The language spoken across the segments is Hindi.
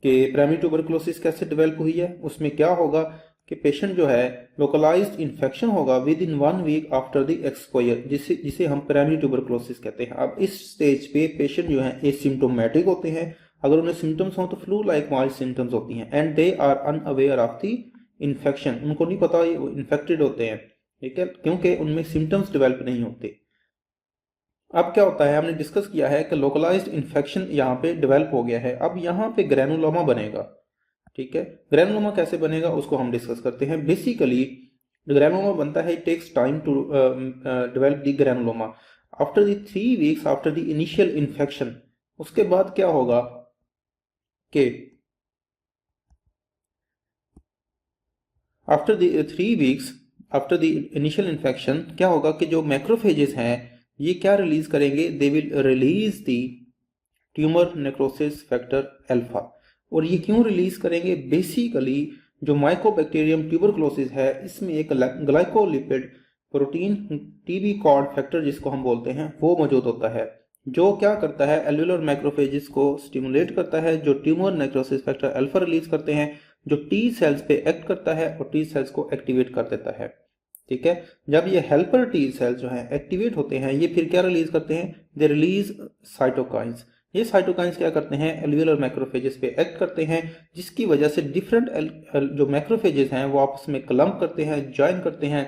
कि प्राइमरी ट्यूबरकुलोसिस कैसे डेवलप हुई है। उसमें क्या होगा कि पेशेंट जो है लोकलाइज्ड इन्फेक्शन होगा within 1 week after the exposure, जिसे हम प्राइमरी ट्यूबरकुलोसिस कहते हैं। अब इस स्टेज पे पेशेंट जो है एसिम्प्टोमेटिक होते हैं, अगर उन्हें सिम्टम्स हो तो फ्लू लाइक माइल्ड सिम्टम्स होती हैं, and they are unaware of the infection, उनको नहीं पता ये इन्फेक्टेड होते हैं, ठीक है, क्योंकि उनमें सिम्टम्स डेवलप नहीं होते। अब क्या होता है, हमने डिस्कस किया है कि लोकलाइज्ड इन्फेक्शन यहाँ पे डेवलप हो गया है, अब यहाँ पे ग्रैनुलोमा बनेगा, ठीक है। ग्रैनुलोमा कैसे बनेगा उसको हम डिस्कस करते हैं। बेसिकली ग्रैनुलोमा बनता है, it takes time to develop the granuloma after the 3 weeks after the initial infection. उसके बाद क्या होगा कि after the 3 weeks after the initial infection क्या होगा कि जो मैक्रोफेजेस हैं ये क्या रिलीज करेंगे, they will release the tumour necrosis factor alpha. और ये क्यों रिलीज करेंगे, बेसिकली जो माइकोबैक्टीरियम ट्यूबरकुलोसिस है इसमें एक glycolipid protein TB cord factor जिसको हम बोलते हैं वो मौजूद होता है, जो क्या करता है एल्वेलर मैक्रोफेजेस को स्टिमुलेट करता है, जो tumour necrosis factor alpha release करते हैं, जो टी सेल्स पे एक्ट करता है और टी सेल्स को एक्टिवेट कर देता है, ठीक है। जब ये हेल्पर टी सेल्स जो हैं एक्टिवेट होते हैं ये फिर क्या रिलीज करते हैं, दे रिलीज साइटोकाइंस। ये साइटोकाइंस क्या करते हैं, एल्वेलर मैक्रोफेजेस पे एक्ट करते हैं, जिसकी वजह से डिफरेंट जो मैक्रोफेजेस हैं वो आपस में क्लम्प करते हैं, ज्वाइन करते हैं,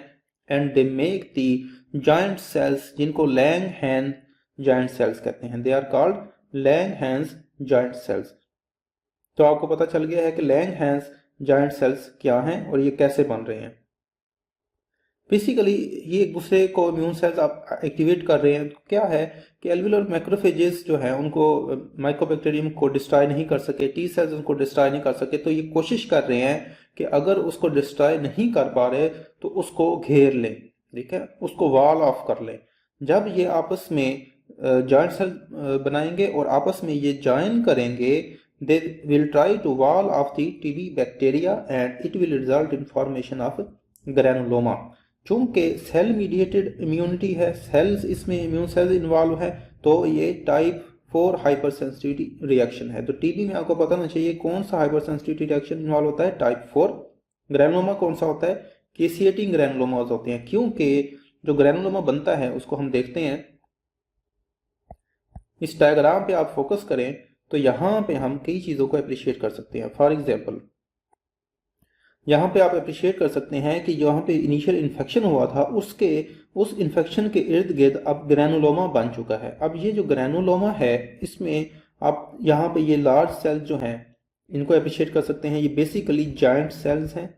and they make the joint cells जिनको लैंगहैन जॉइंट सेल्स कहते हैं, they are called Langhans joint cells. तो आपको पता चल गया है कि लैंगहैंस जॉइंट सेल्स क्या हैं और ये कैसे बन रहे हैं। बेसिकली ये एक दूसरे को इम्यून सेल्स आप एक्टिवेट कर रहे हैं, तो क्या है कि एल्वेलर मैक्रोफेजेस जो है उनको माइकोबैक्टीरियम को डिस्ट्रॉय नहीं कर सके, टी सेल्स उनको डिस्ट्रॉय नहीं कर सके, तो ये कोशिश कर रहे हैं कि अगर उसको डिस्ट्रॉय नहीं कर पा रहे तो उसको घेर लें, ठीक है, उसको वॉल ऑफ कर लें। जब ये आपस में जॉइंट सेल बनाएंगे और आपस में ये ज्वाइन करेंगे, they will try to wall off the TB bacteria and it will result in formation of granuloma. चूंकि सेल मीडिएटेड इम्यूनिटी है, सेल्स इसमें इम्यून सेल्स इन्वॉल्व है, तो ये टाइप 4 हाइपर सेंसिटिविटी रिएक्शन है। तो टीबी में आपको पता होना चाहिए कौन सा हाइपर सेंसिटिविटी रिएक्शन इन्वॉल्व होता है, टाइप 4। ग्रैनुलोमा कौन सा होता है, केसिएटिंग ग्रैनुलोमास होते हैं, क्योंकि जो ग्रैनुलोमा बनता है उसको हम देखते हैं इस डायग्राम पे। आप फोकस करें तो यहाँ पे हम कई चीजों को अप्रिशिएट कर सकते हैं। फॉर एग्जाम्पल यहाँ पे आप अप्रिशिएट कर सकते हैं कि यहाँ पे इनिशियल इन्फेक्शन हुआ था उस इन्फेक्शन के इर्द गिर्द अब ग्रैनुलोमा बन चुका है। अब ये जो ग्रैनुलोमा है इसमें आप यहाँ पे ये लार्ज सेल्स जो हैं इनको अप्रिशिएट कर सकते हैं, ये बेसिकली जॉइंट सेल्स हैं,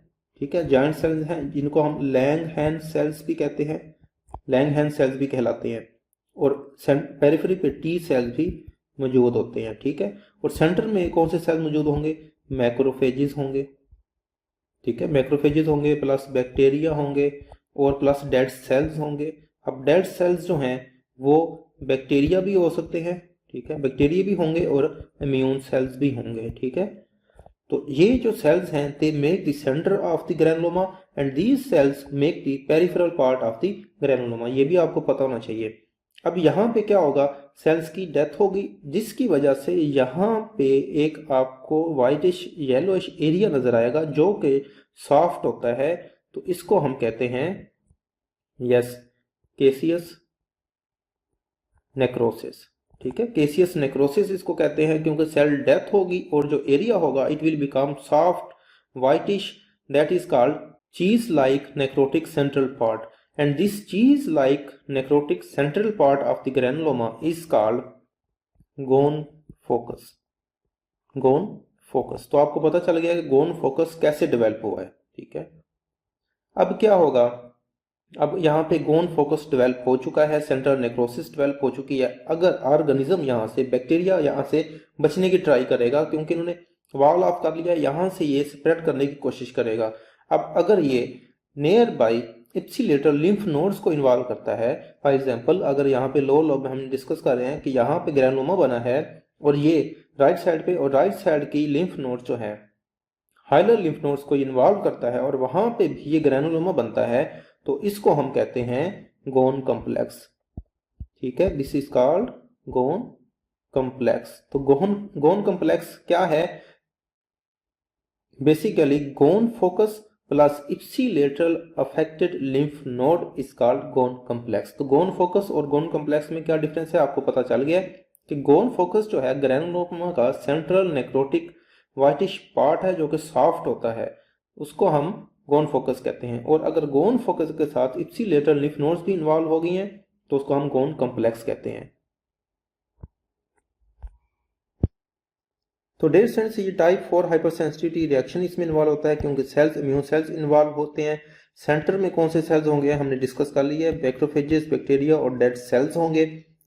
ठीक है, जॉइंट सेल्स हैं जिनको हम लैंगहैन सेल्स भी कहते हैं, लैंगहैन सेल्स भी कहलाते हैं। और पेरिफेरी पे टी सेल्स भी मौजूद होते हैं, ठीक है। और सेंटर में कौन से सेल मौजूद होंगे, मैक्रोफेजेस होंगे, ठीक है, मैक्रोफेजेस होंगे प्लस बैक्टीरिया होंगे और प्लस डेड सेल्स होंगे। अब डेड सेल्स जो हैं वो बैक्टीरिया भी हो सकते हैं, ठीक है, बैक्टीरिया भी होंगे और इम्यून सेल्स भी होंगे, ठीक है। तो ये जो सेल्स हैं they make the centre of the granuloma and these cells make the peripheral part of the granuloma, ये भी आपको पता होना चाहिए। अब यहाँ पे क्या होगा, सेल्स की डेथ होगी जिसकी वजह से यहाँ पे एक आपको वाइटिश येलोइश एरिया नजर आएगा जो कि सॉफ्ट होता है, तो इसको हम कहते हैं यस केसियस नेक्रोसिस, ठीक है, केसियस नेक्रोसिस इसको कहते हैं क्योंकि सेल डेथ होगी और जो एरिया होगा it will become soft whitish, that is called cheese like necrotic central part, and this cheese like necrotic central part of the granuloma is called gone focus, gone focus। तो आपको पता चल गया कि gone focus कैसे डेवलप हुआ है, ठीक है। अब क्या होगा, अब यहाँ पे गोन फोकस डेवलप हो चुका है, सेंट्रल नेक्रोसिस डेवलप हो चुकी है। अगर ऑर्गेनिज्म यहाँ से बैक्टीरिया यहाँ से बचने की ट्राई करेगा क्योंकि इन्होंने वॉल ऑफ कर लिया, यहाँ से ये स्प्रेड करने की कोशिश करेगा। अब अगर ये near by ipsilateral lymph nodes को इन्वॉल्व करता है, फॉर एग्जांपल अगर यहाँ पे लो लोब हम डिस्कस कर रहे हैं कि यहाँ पे ग्रैनुलोमा बना है और ये राइट साइड पे, और राइट साइड की लिम्फ नोड्स जो है हाइलर लिम्फ नोड्स को इन्वॉल्व करता है और वहां पे भी ये ग्रैनुलोमा बनता है, तो इसको हम कहते हैं गोन कॉम्प्लेक्स, ठीक है, this is called Ghon complex. तो गोन कॉम्प्लेक्स क्या है, basically Ghon focus plus ipsilateral affected lymph node is called Ghon complex. तो गोन फोकस और गोन कम्प्लेक्स में क्या डिफरेंस है आपको पता चल गया कि गोन फोकस जो है ग्रैनुलोमा का सेंट्रल नेक्रोटिक व्हाइटिश पार्ट है जो कि सॉफ्ट होता है, उसको हम गोन फोकस कहते हैं। और अगर गोन फोकस के साथ इप्सिलेटरल लिम्फ नोड्स भी इन्वॉल्व हो गई हैं तो उसको हम गोन कम्प्लेक्स कहते हैं। तो डेयर स्टूडेंट्स, ये टाइप 4 हाइपर सेंसिटिविटी रिएक्शन इसमें इन्वॉल्व होता है क्योंकि सेल्स इम्यून सेल्स इन्वॉल्व होते हैं। सेंटर में कौन से सेल्स होंगे हमने डिस्कस कर लिया है, बैक्टीरियोफेजेस, बैक्टीरिया और डेड सेल्स होंगे।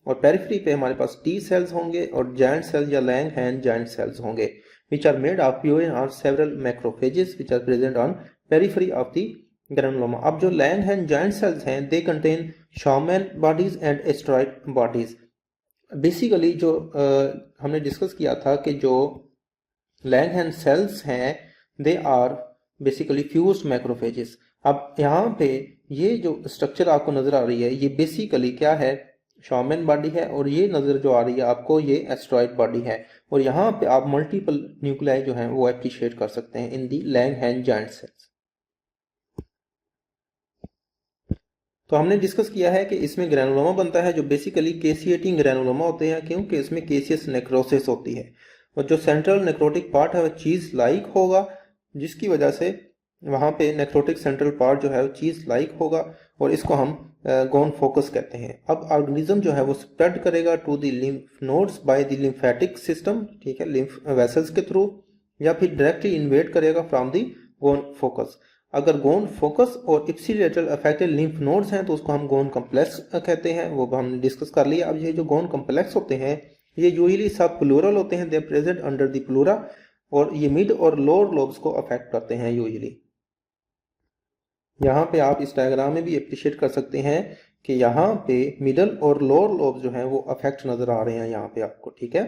और पेरिफेरी पे हमारे पास टी सेल्स होंगे और जायंट सेल्स या लैंगहैन जायंट सेल्स होंगे which are made of pure or several macrophages which are present on periphery of the granuloma। अब जो लैंगहैन जायंट सेल्स हैं they contain Schaumann bodies and asteroid bodies। Basically जो हमने डिस्कस किया था कि जो लैंगहैन सेल्स हैं they are basically fused macrophages. अब यहाँ पे ये जो स्ट्रक्चर आपको नजर आ रही है ये बेसिकली क्या है, शॉमैन बॉडी है। और ये नजर जो आ रही है आपको ये एस्ट्रॉइड बॉडी है। और यहाँ पे आप मल्टीपल न्यूक्लियाई जो हैं वो एप्रिशिएट कर सकते हैं इन दी लैंगहैन जायंट सेल्स। तो हमने डिस्कस किया है कि इसमें ग्रैनुलोमा बनता है जो बेसिकली केसिएटिंग ग्रैनुलोमा होते हैं क्योंकि इसमें केसियस नेक्रोसिस होती है। और जो सेंट्रल नेक्रोटिक पार्ट है वो चीज लाइक होगा जिसकी वजह से वहाँ पे नेक्रोटिक सेंट्रल पार्ट जो है वो चीज लाइक होगा और इसको हम गोन फोकस कहते हैं। अब ऑर्गेनिज्म जो है वो स्प्रेड करेगा to the lymph nodes by the lymphatic system, ठीक है, लिम्फ वेसल्स के थ्रू, या फिर डायरेक्टली इन्वेड करेगा फ्रॉम द गोन फोकस। अगर गोन फोकस और इप्सिलेटरल अफेक्टेड लिम्फ नोड्स हैं तो उसको हम गोन कम्प्लेक्स कहते हैं, वो हमने डिस्कस कर लिया। अब ये जो गोन कम्प्लेक्स होते हैं ये यूजुअली सब प्लूरल होते हैं, they are present under the pleura और ये मिड और लोअर लोब्स को अफेक्ट करते हैं यूजुअली। यहाँ पे आप इस डायग्राम में भी अप्रिशिएट कर सकते हैं कि यहाँ पे मिडल और लोअर लोब्स जो हैं वो अफेक्ट नजर आ रहे हैं यहाँ पे आपको, ठीक है।